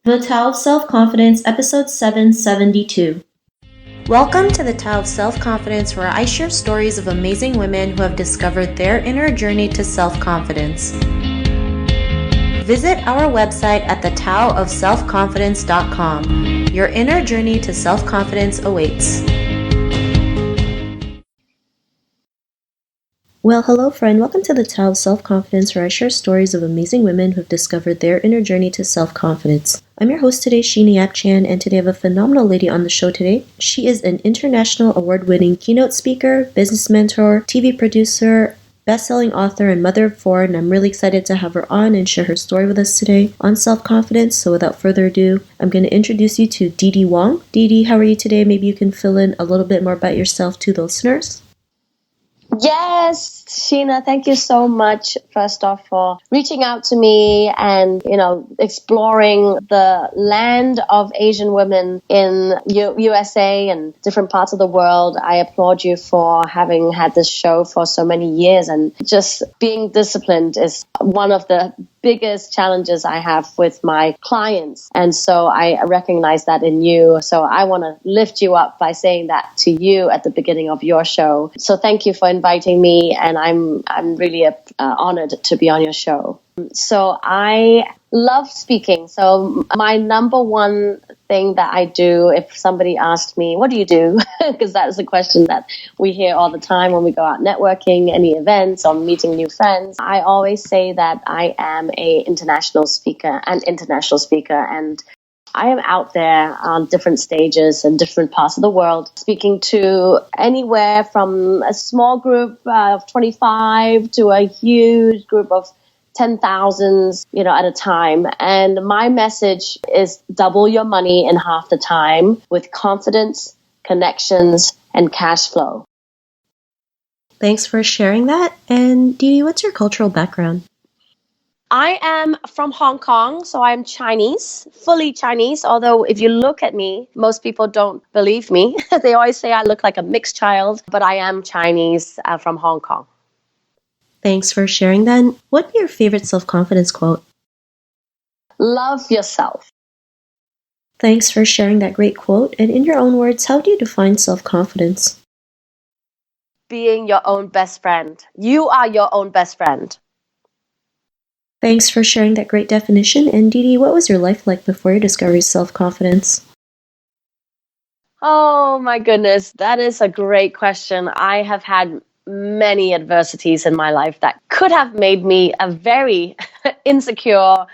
The Tao of Self-Confidence, Episode 772. Welcome to the Tao of Self-Confidence, where I share stories of amazing women who have discovered their inner journey to self-confidence. Visit our website at thetaoofselfconfidence.com. Your inner journey to self-confidence awaits. Well, hello friend. Welcome to the Tao of Self-Confidence, where I share stories of amazing women who have discovered their inner journey to self-confidence. I'm your host today, Sheena Yap-Chan, and today I have a phenomenal lady on the show today. She is an international award-winning keynote speaker, business mentor, TV producer, best-selling author, and mother of four, and I'm really excited to have her on and share her story with us today on self-confidence. So without further ado, I'm going to introduce you to Didi Wong. Didi, how are you today? Maybe you can fill in a little bit more about yourself to the listeners. Yes, Sheena, thank you so much, first off, for reaching out to me and, exploring the land of Asian women in USA and different parts of the world. I applaud you for having had this show for so many years, and just being disciplined is one of the biggest challenges I have with my clients. And so I recognize that in you. So I want to lift you up by saying that to you at the beginning of your show. So thank you for inviting me, and I'm really honored to be on your show. So I love speaking. So my number one thing that I do, if somebody asked me, what do you do? Because that's a question that we hear all the time when we go out networking, any events or meeting new friends. I always say that I am an international speaker, and I am out there on different stages in different parts of the world, speaking to anywhere from a small group of 25 to a huge group of 10,000s, at a time. And my message is double your money in half the time with confidence, connections, and cash flow. Thanks for sharing that. And Didi, what's your cultural background? I am from Hong Kong, so I'm Chinese, fully Chinese. Although if you look at me, most people don't believe me. They always say I look like a mixed child, but I am Chinese from Hong Kong. Thanks for sharing that. What's your favorite self-confidence quote? Love yourself. Thanks for sharing that great quote. And in your own words, how do you define self-confidence? Being your own best friend. You are your own best friend. Thanks for sharing that great definition. And Didi, what was your life like before you discovered self-confidence? Oh my goodness, that is a great question. I have had many adversities in my life that could have made me a very insecure,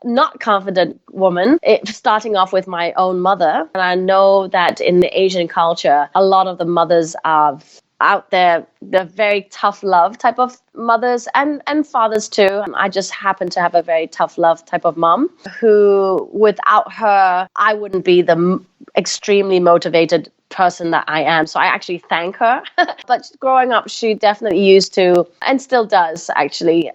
not confident woman, starting off with my own mother. And I know that in the Asian culture, a lot of the mothers are out there, the very tough love type of mothers and fathers too. I just happen to have a very tough love type of mom who, without her, I wouldn't be the extremely motivated person that I am. So I actually thank her. But growing up, she definitely used to, and still does actually,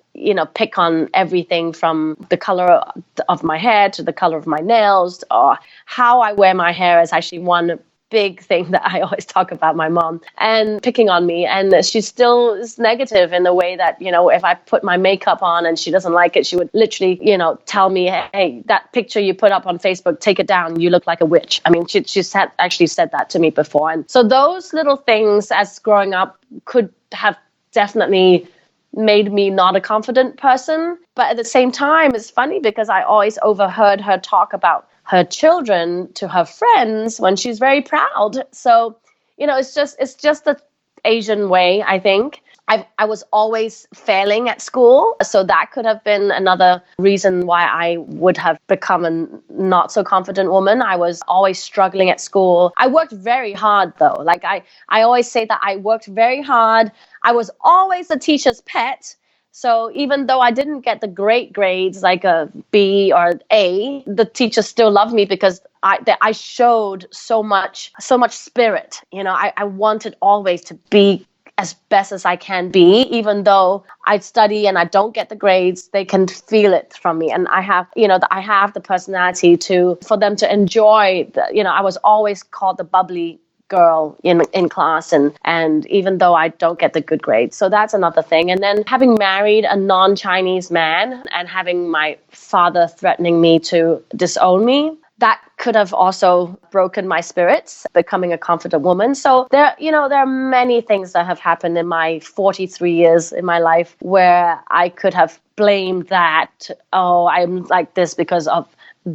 pick on everything from the color of my hair to the color of my nails, or how I wear my hair is actually one big thing that I always talk about my mom, and picking on me. And she still is negative in the way that, if I put my makeup on and she doesn't like it, she would literally, tell me, hey, that picture you put up on Facebook, take it down. You look like a witch. I mean, she actually said that to me before. And so those little things as growing up could have definitely made me not a confident person. But at the same time, it's funny because I always overheard her talk about her children to her friends when she's very proud. So, it's just the Asian way, I think. I was always failing at school. So that could have been another reason why I would have become a not so confident woman. I was always struggling at school. I worked very hard though. Like I always say that I worked very hard. I was always the teacher's pet. So even though I didn't get the great grades like a B or an A, the teachers still loved me because I showed so much spirit. I wanted always to be as best as I can be, even though I study and I don't get the grades, they can feel it from me. And I have, I have the personality for them to enjoy I was always called the bubbly girl in class, and even though I don't get the good grades. So that's another thing. And then having married a non-Chinese man and having my father threatening me to disown me, that could have also broken my spirits, becoming a confident woman. So there are many things that have happened in my 43 years in my life where I could have blamed that, oh, I'm like this because of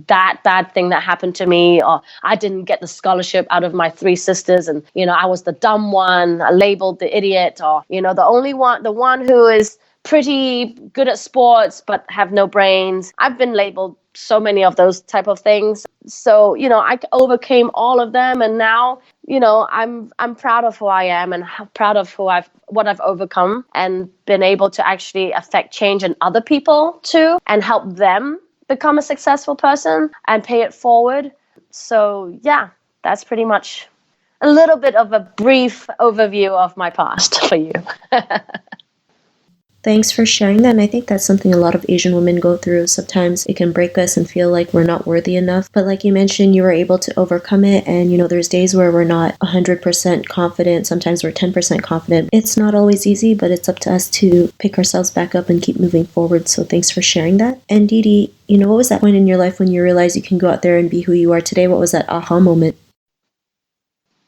that bad thing that happened to me, or I didn't get the scholarship out of my three sisters, and I was the dumb one, I labeled the idiot, or the one who is pretty good at sports but have no brains. I've been labeled so many of those type of things. So, I overcame all of them, and now, I'm proud of who I am and proud of what I've overcome, and been able to actually affect change in other people too, and help them become a successful person and pay it forward. So yeah, that's pretty much a little bit of a brief overview of my past for you. Thanks for sharing that. And I think that's something a lot of Asian women go through. Sometimes it can break us and feel like we're not worthy enough. But like you mentioned, you were able to overcome it. And, there's days where we're not 100% confident. Sometimes we're 10% confident. It's not always easy, but it's up to us to pick ourselves back up and keep moving forward. So thanks for sharing that. And Didi, what was that point in your life when you realized you can go out there and be who you are today? What was that aha moment?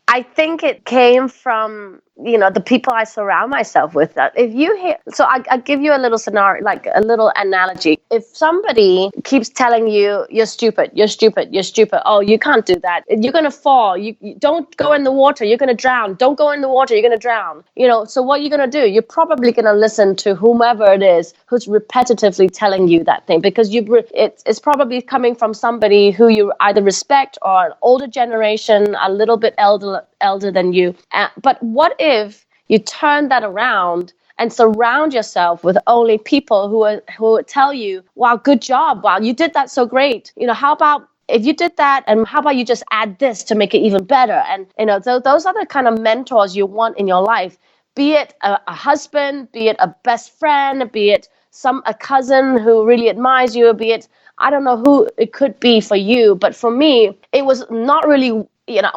I think it came from, the people I surround myself with. If you hear, so I give you a little scenario, like a little analogy. If somebody keeps telling you, you're stupid, oh, you can't do that, you're going to fall, you don't go in the water, you're going to drown, don't go in the water, you're going to drown. So what you're going to do, you're probably going to listen to whomever it is who's repetitively telling you that thing, because it's probably coming from somebody who you either respect, or an older generation, a little bit elder than you. But what if you turn that around and surround yourself with only people who tell you, wow, good job, wow, you did that so great, how about if you did that, and how about you just add this to make it even better? And those are the kind of mentors you want in your life, be it a husband, be it a best friend, be it a cousin who really admires you, be it, I don't know who it could be for you. But for me, it was not really,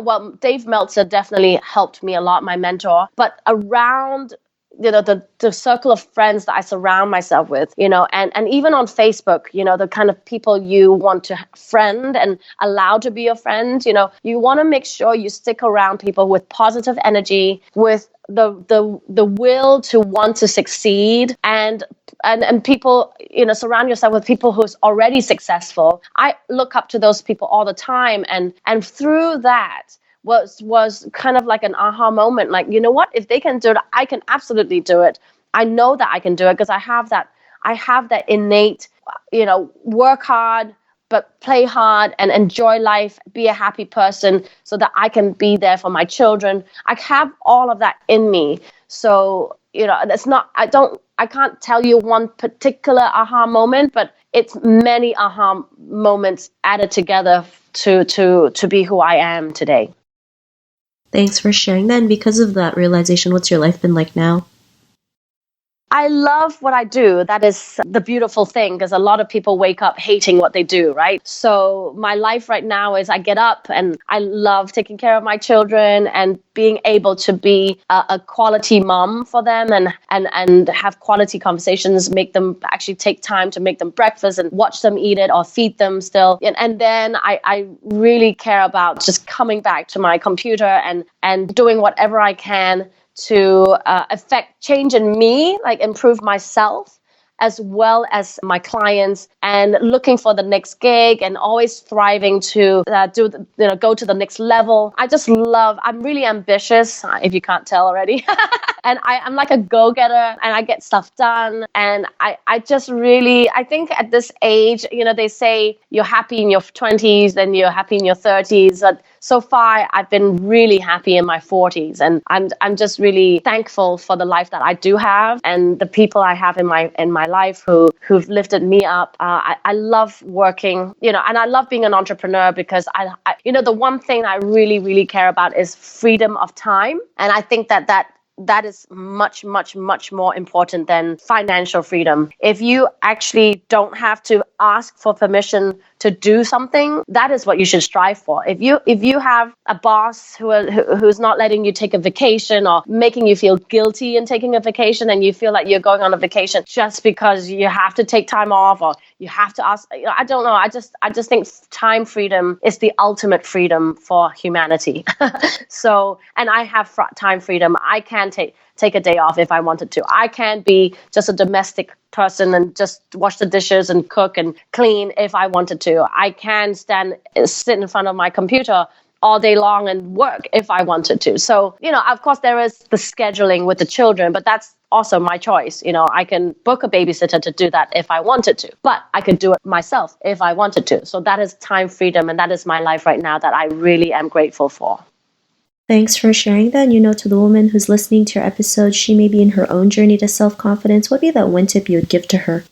well, Dave Meltzer definitely helped me a lot, my mentor, but around, the circle of friends that I surround myself with, and even on Facebook, the kind of people you want to friend and allow to be your friend, you want to make sure you stick around people with positive energy, with the will to want to succeed, and people, surround yourself with people who's already successful. I look up to those people all the time, and through that was kind of like an aha moment, like, what, if they can do it, I can absolutely do it. I know that I can do it because I have that innate, work hard but play hard and enjoy life, be a happy person, so that I can be there for my children. I have all of that in me. So, that's not, I can't tell you one particular aha moment, but it's many aha moments added together to be who I am today. Thanks for sharing that. And because of that realization, what's your life been like now? I love what I do. That is the beautiful thing, because a lot of people wake up hating what they do, right? So my life right now is I get up and I love taking care of my children and being able to be a quality mom for them, and have quality conversations, make them actually take time to make them breakfast and watch them eat it or feed them still. And then I really care about just coming back to my computer and doing whatever I can to affect change in me, like improve myself as well as my clients, and looking for the next gig and always thriving to go to the next level. I'm really ambitious, if you can't tell already. And I'm like a go-getter, and I get stuff done. And I just really, I think at this age, they say you're happy in your 20s, then you're happy in your 30s. But so far, I've been really happy in my 40s. And I'm just really thankful for the life that I do have, and the people I have in my life who've lifted me up. I love working, and I love being an entrepreneur, because I the one thing I really, really care about is freedom of time. And I think that is much, much, much more important than financial freedom. If you actually don't have to ask for permission to do something, that is what you should strive for. If you have a boss who's not letting you take a vacation or making you feel guilty in taking a vacation, and you feel like you're going on a vacation just because you have to take time off or you have to ask, I don't know. I just think time freedom is the ultimate freedom for humanity. So, and I have time freedom. I can take a day off if I wanted to. I can be just a domestic person and just wash the dishes and cook and clean if I wanted to. I can sit in front of my computer all day long and work if I wanted to. So, of course there is the scheduling with the children, but that's also my choice. I can book a babysitter to do that if I wanted to, but I could do it myself if I wanted to. So that is time freedom, and that is my life right now that I really am grateful for. Thanks for sharing that. To the woman who's listening to your episode, she may be in her own journey to self-confidence. What would be that one tip you would give to her?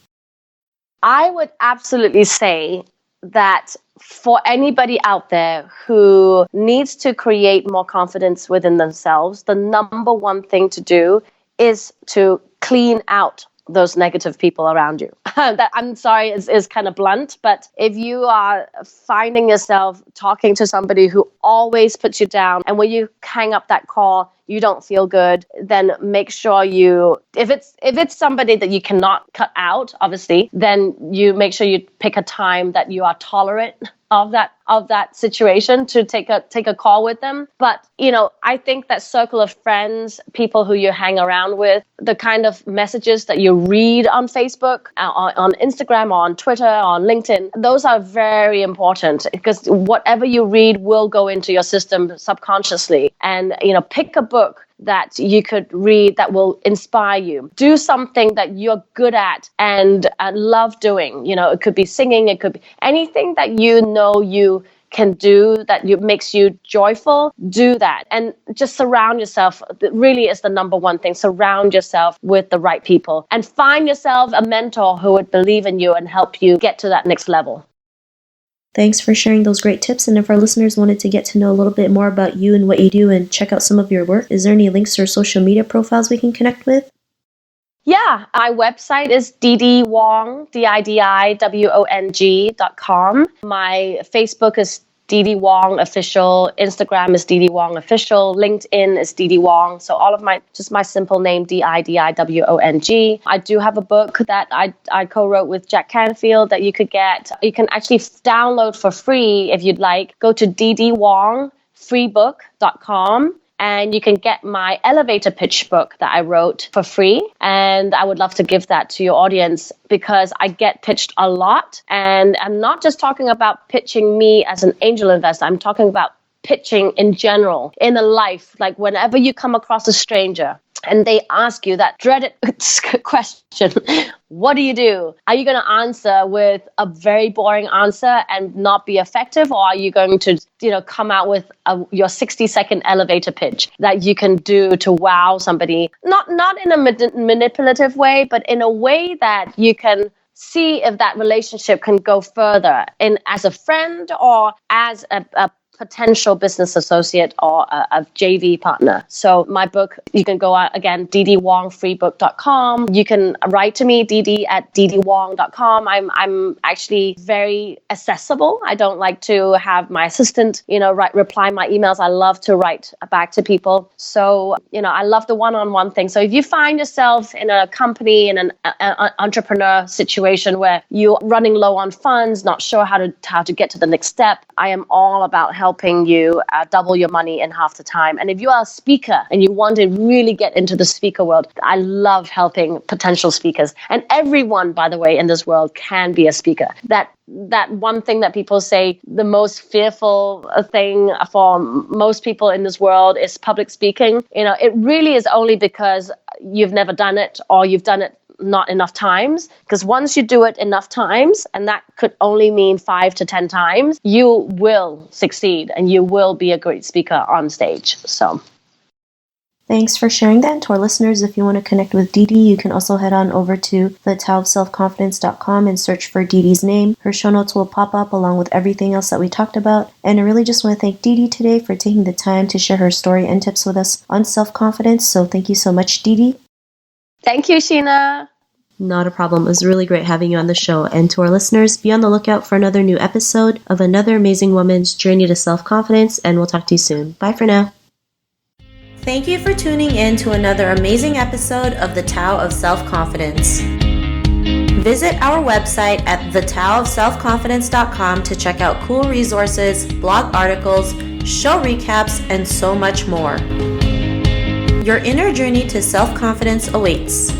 I would absolutely say that for anybody out there who needs to create more confidence within themselves, the number one thing to do is to clean out those negative people around you. That, I'm sorry, is kind of blunt, but if you are finding yourself talking to somebody who always puts you down, and when you hang up that call, you don't feel good, then make sure if it's somebody that you cannot cut out, obviously, then you make sure you pick a time that you are tolerant of that situation to take a call with them. But I think that circle of friends, people who you hang around with, the kind of messages that you read on Facebook, on Instagram, or on Twitter, or on LinkedIn, those are very important, because whatever you read will go into your system subconsciously. And pick a book that you could read that will inspire you. Do something that you're good at and love doing. It could be singing, it could be anything that you can do that makes you joyful. Do that, and just surround yourself. That really is the number one thing. Surround yourself with the right people, and find yourself a mentor who would believe in you and help you get to that next level. Thanks for sharing those great tips. And if our listeners wanted to get to know a little bit more about you and what you do and check out some of your work, is there any links or social media profiles we can connect with? Yeah, my website is Didi Wong, DIDIWONG.com. My Facebook is Didi Wong Official. Instagram is Didi Wong Official. LinkedIn is Didi Wong. So all of my simple name, DIDIWONG. I do have a book that I co-wrote with Jack Canfield that you could get. You can actually download for free if you'd like. Go to DidiWongFreebook.com. And you can get my elevator pitch book that I wrote for free. And I would love to give that to your audience, because I get pitched a lot. And I'm not just talking about pitching me as an angel investor. I'm talking about pitching in general, in a life. Like whenever you come across a stranger and they ask you that dreaded question, what do you do? Are you going to answer with a very boring answer and not be effective? Or are you going to, come out with your 60-second elevator pitch that you can do to wow somebody? Not in a manipulative way, but in a way that you can see if that relationship can go further as a friend or as a potential business associate or a JV partner. So my book, you can go out again, DidiWongFreebook.com. You can write to me, Didi@DidiWong.com. I'm actually very accessible. I don't like to have my assistant, reply my emails. I love to write back to people. So, I love the one-on-one thing. So if you find yourself in a company, in an entrepreneur situation where you're running low on funds, not sure how to get to the next step, I am all about helping you double your money in half the time. And if you are a speaker and you want to really get into the speaker world, I love helping potential speakers. And everyone, by the way, in this world can be a speaker. That one thing that people say, the most fearful thing for most people in this world is public speaking. It really is only because you've never done it, or you've done it not enough times. Because once you do it enough times, and that could only mean 5 to 10 times, you will succeed and you will be a great speaker on stage. So thanks for sharing that. And to our listeners, if you want to connect with Didi, you can also head on over to thetaoofselfconfidence.com and search for Didi's name. Her show notes will pop up along with everything else that we talked about. And I really just want to thank Didi today for taking the time to share her story and tips with us on self-confidence. So thank you so much, Didi. thank you, Sheena. Not a problem. It was really great having you on the show. And to our listeners, be on the lookout for another new episode of another amazing woman's journey to self-confidence, and we'll talk to you soon. Bye for now. Thank you for tuning in to another amazing episode of The Tao of Self-Confidence. Visit our website at thetaoofselfconfidence.com to check out cool resources, blog articles, show recaps, and so much more. Your inner journey to self-confidence awaits.